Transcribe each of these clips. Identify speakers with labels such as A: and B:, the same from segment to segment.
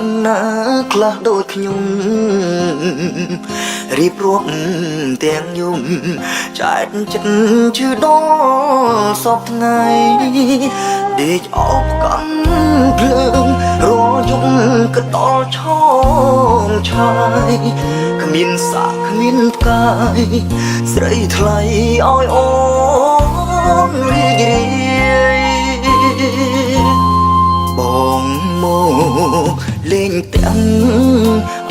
A: អ្នកណាខ្លះដូចខ្ញុំរៀបរាប់ទាំងយំចែកចិត្តជឿដល់សពថ្ងៃដេកអបកាន់ភ្លើងរាល់យប់ក៏ដល់ឆោងឆាយគ្មានសាកគ្មានផ្កាយស្រីថ្លៃឲ្យអូនរីករាយបងមកលេងទាំង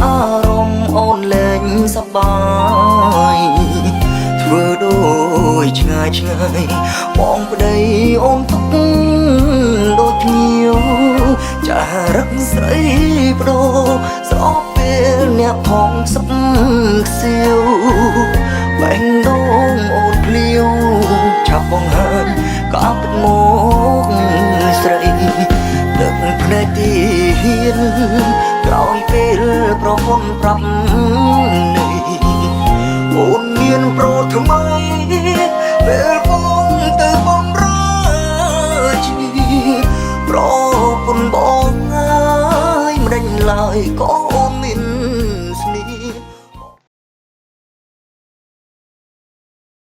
A: អារម្មណ៍អូនលេងសប្បាយធ្វើដូចឆ្ងាយឆ្ងាយបងប្តីអូនទុកដូចភ្ញៀវចារឹកស្រីប្រដោស្រោបពេលអ្នកផងសឹកខ្សៀវបែងដងអូនភ្លាវឆាប់បងហើយក៏ពិតមកស្រីទឹកភ្នែកទីហ៊ានក្រោយពេលប្រពន្ធប្រាប់នេះអូនមានប្រូថ្មីពេលបងទៅបំរើជីប្រពន្ធបងហើយមិនដេញឡើយក៏